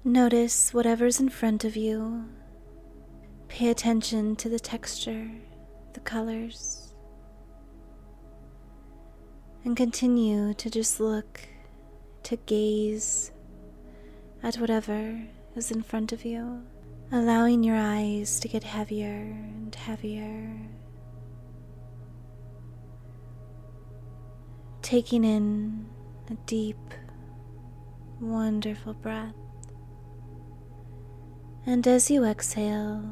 Notice whatever's in front of you. Pay attention to the texture, the colors, and continue to just look, to gaze at whatever is in front of you, allowing your eyes to get heavier and heavier, taking in a deep, wonderful breath. And as you exhale,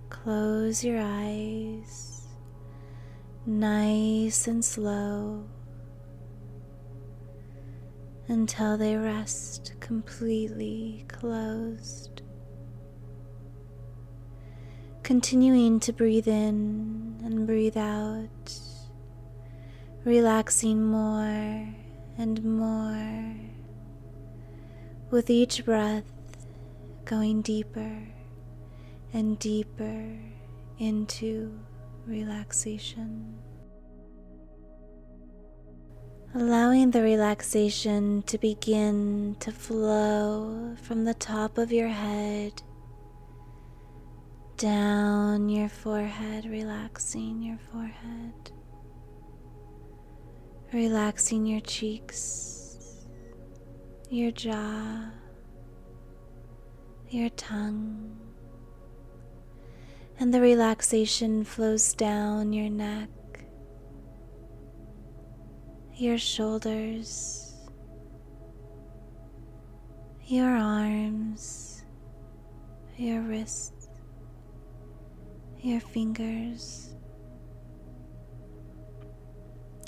close your eyes, nice and slow, until they rest completely closed. Continuing to breathe in and breathe out, relaxing more and more, with each breath going deeper and deeper into relaxation. Allowing the relaxation to begin to flow from the top of your head down your forehead, relaxing your forehead, relaxing your cheeks, your jaw, your tongue, and the relaxation flows down your neck, your shoulders, your arms, your wrists, your fingers,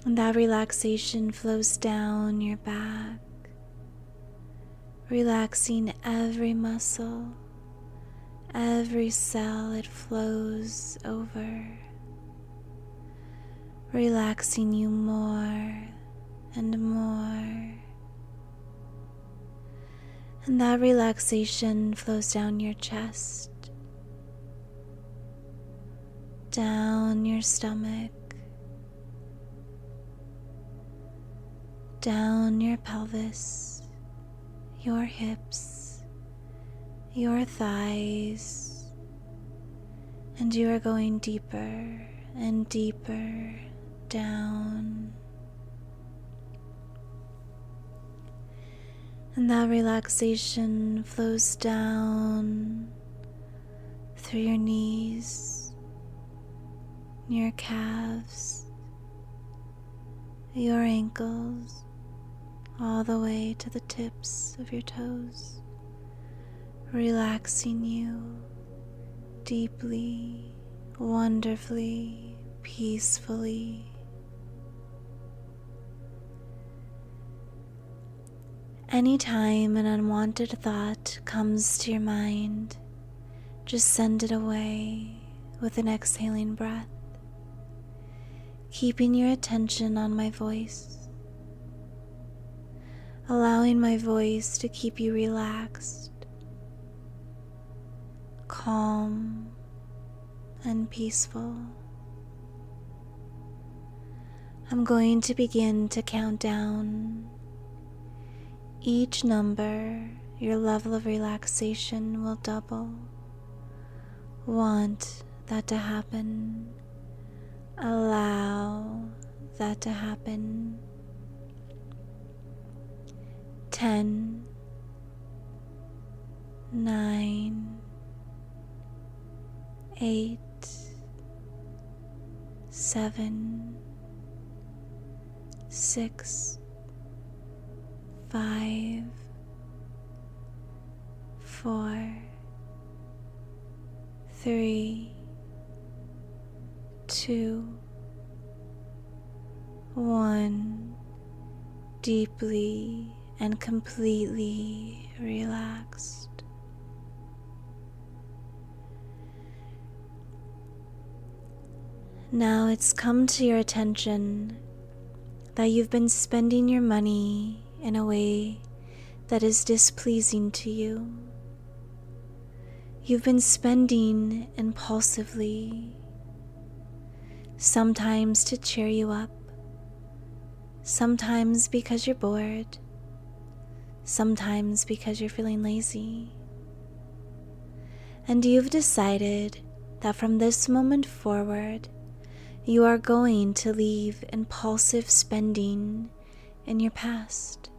and that relaxation flows down your back, relaxing every muscle, every cell it flows over, relaxing you more and more. And that relaxation flows down your chest, down your stomach, down your pelvis, your hips, your thighs, and you are going deeper and deeper down. And that relaxation flows down through your knees, your calves, your ankles, all the way to the tips of your toes, relaxing you deeply, wonderfully, peacefully. Anytime an unwanted thought comes to your mind, just send it away with an exhaling breath, keeping your attention on my voice, allowing my voice to keep you relaxed, calm, and peaceful. I'm going to begin to count down. Each number, your level of relaxation will double. Want that to happen. Allow that to happen. 10, 9, 8, 7, 6, 5, 4, 3, 2, 1. Deeply and completely relaxed. Now it's come to your attention that you've been spending your money in a way that is displeasing to you. You've been spending impulsively, sometimes to cheer you up, sometimes because you're bored, sometimes because you're feeling lazy. And you've decided that from this moment forward, you are going to leave impulsive spending in your past.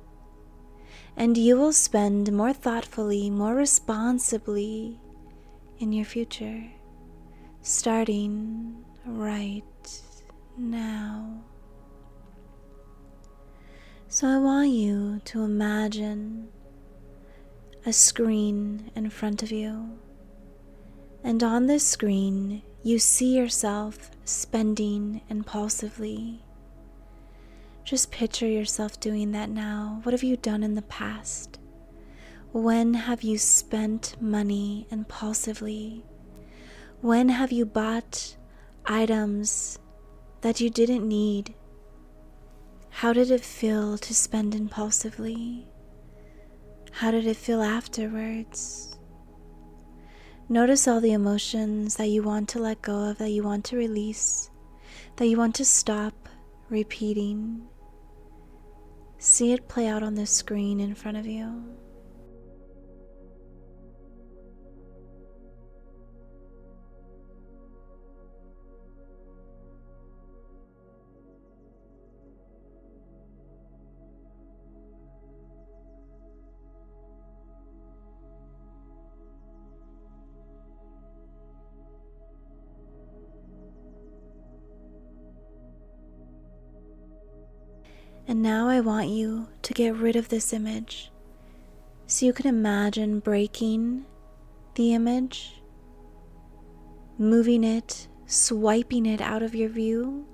And you will spend more thoughtfully, more responsibly in your future, starting right now. So I want you to imagine a screen in front of you. And on this screen, you see yourself spending impulsively. Just picture yourself doing that now. What have you done in the past? When have you spent money impulsively? When have you bought items that you didn't need? How did it feel to spend impulsively? How did it feel afterwards? Notice all the emotions that you want to let go of, that you want to release, that you want to stop repeating. See it play out on the screen in front of you. And now I want you to get rid of this image. So you can imagine breaking the image, moving it, swiping it out of your view,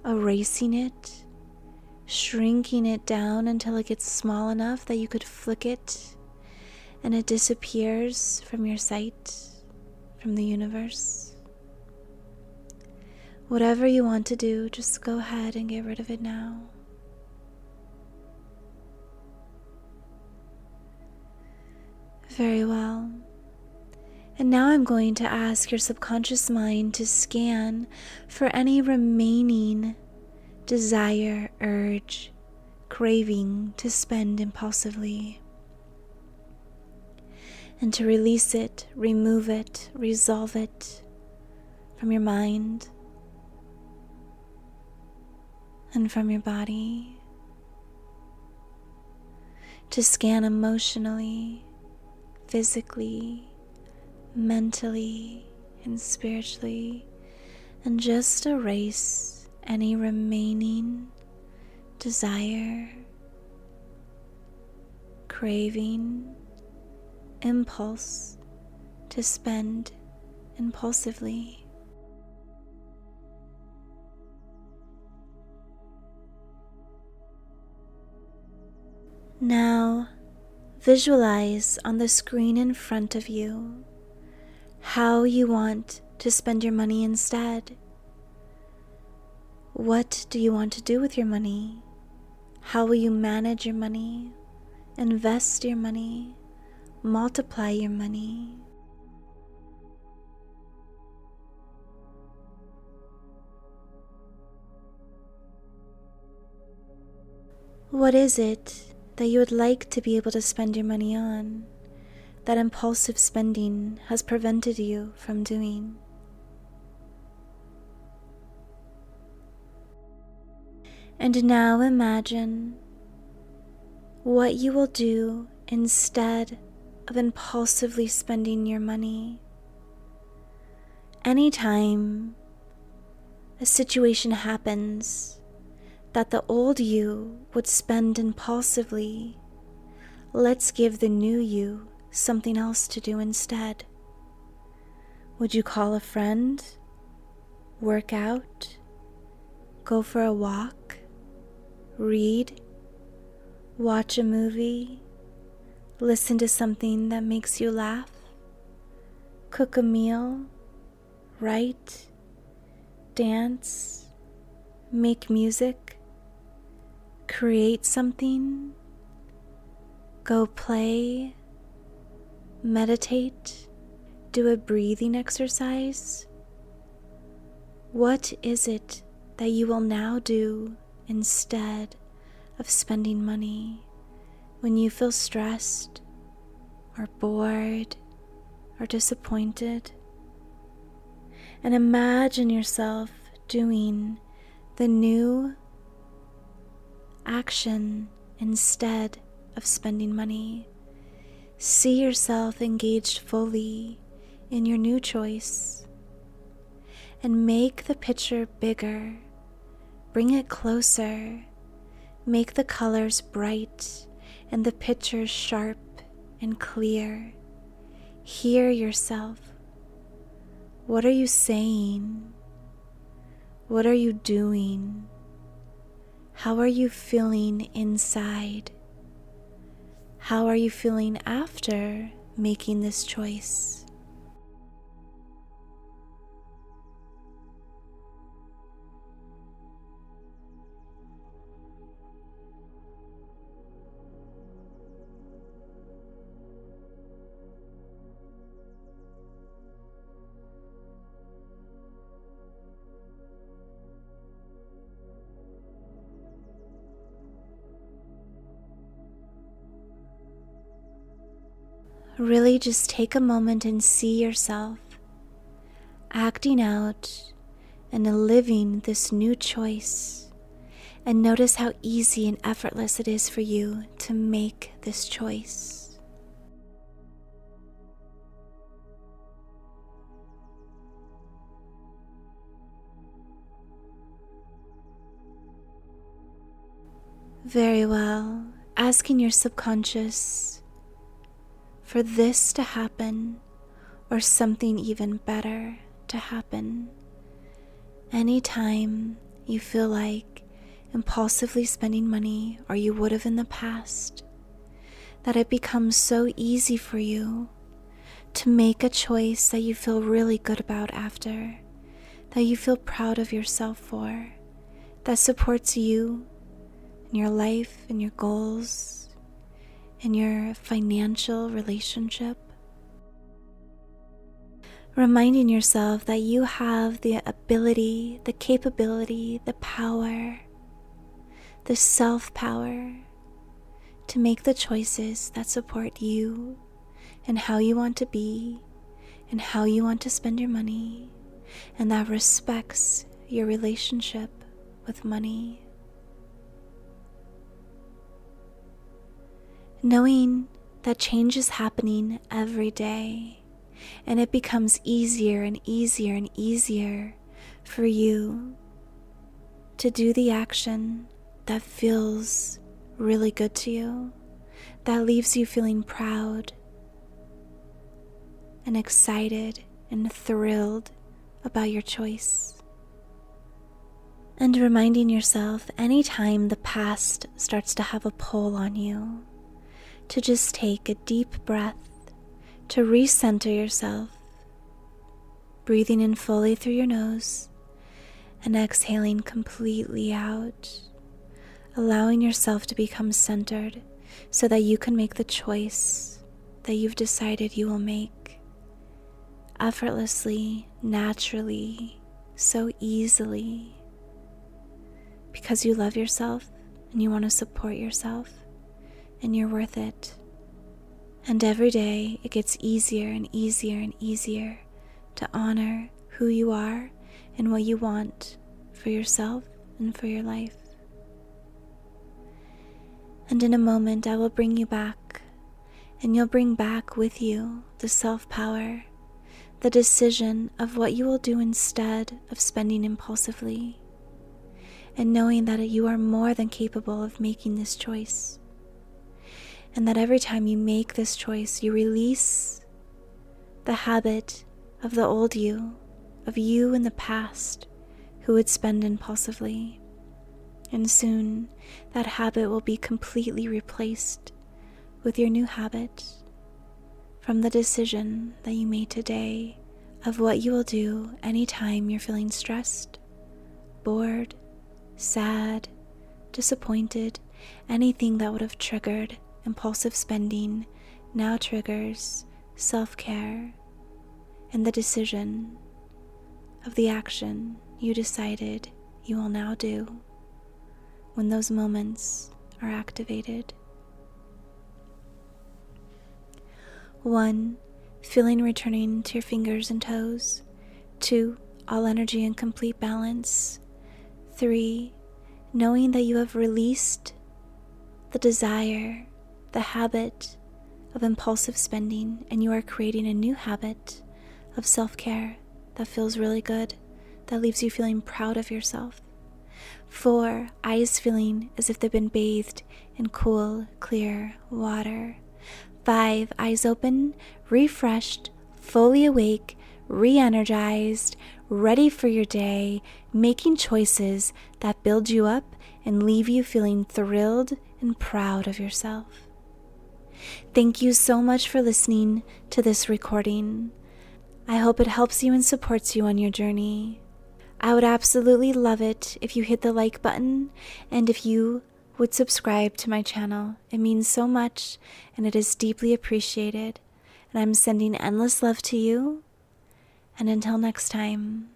erasing it, shrinking it down until it gets small enough that you could flick it and it disappears from your sight, from the universe. Whatever you want to do, just go ahead and get rid of it now. Very well. And now I'm going to ask your subconscious mind to scan for any remaining desire, urge, craving to spend impulsively, and to release it, remove it, resolve it from your mind and from your body. To scan emotionally, physically, mentally, and spiritually, and just erase any remaining desire, craving, impulse to spend impulsively. Now, visualize on the screen in front of you how you want to spend your money instead. What do you want to do with your money? How will you manage your money, invest your money, multiply your money? What is it that you would like to be able to spend your money on, that impulsive spending has prevented you from doing? And now imagine what you will do instead of impulsively spending your money. Anytime a situation happens that the old you would spend impulsively, let's give the new you something else to do instead. Would you call a friend, work out, go for a walk, read, watch a movie, listen to something that makes you laugh, cook a meal, write, dance, make music, create something, go play, meditate, do a breathing exercise? What is it that you will now do instead of spending money when you feel stressed or bored or disappointed, and imagine yourself doing the new action instead of spending money. See yourself engaged fully in your new choice, and make the picture bigger. Bring it closer. Make the colors bright and the picture sharp and clear. Hear yourself. What are you saying? What are you doing? How are you feeling inside? How are you feeling after making this choice? Really just take a moment and see yourself acting out and living this new choice, and notice how easy and effortless it is for you to make this choice. Very well. Asking your subconscious for this to happen or something even better to happen. Anytime you feel like impulsively spending money, or you would have in the past, that it becomes so easy for you to make a choice that you feel really good about after, that you feel proud of yourself for, that supports you in your life, in your goals, in your financial relationship. Reminding yourself that you have the ability, the capability, the power, the self-power to make the choices that support you and how you want to be and how you want to spend your money, and that respects your relationship with money. Knowing that change is happening every day, and it becomes easier and easier and easier for you to do the action that feels really good to you, that leaves you feeling proud and excited and thrilled about your choice. And reminding yourself anytime the past starts to have a pull on you, to just take a deep breath, to recenter yourself, breathing in fully through your nose and exhaling completely out, allowing yourself to become centered so that you can make the choice that you've decided you will make effortlessly, naturally, so easily, because you love yourself and you want to support yourself and you're worth it. And every day it gets easier and easier and easier to honor who you are and what you want for yourself and for your life. And in a moment I will bring you back, and you'll bring back with you the self-power, the decision of what you will do instead of spending impulsively, and knowing that you are more than capable of making this choice. And that every time you make this choice, you release the habit of the old you, of you in the past who would spend impulsively. And soon that habit will be completely replaced with your new habit from the decision that you made today of what you will do anytime you're feeling stressed, bored, sad, disappointed. Anything that would have triggered impulsive spending now triggers self-care and the decision of the action you decided you will now do when those moments are activated. 1. Feeling returning to your fingers and toes. 2. All energy in complete balance. 3. Knowing that you have released the desire, the habit of impulsive spending, and you are creating a new habit of self-care that feels really good, that leaves you feeling proud of yourself. 4. Eyes feeling as if they've been bathed in cool, clear water. 5. Eyes open, refreshed, fully awake, re-energized, ready for your day, making choices that build you up and leave you feeling thrilled and proud of yourself. Thank you so much for listening to this recording. I hope it helps you and supports you on your journey. I would absolutely love it if you hit the like button and if you would subscribe to my channel. It means so much and it is deeply appreciated. And I'm sending endless love to you. And until next time.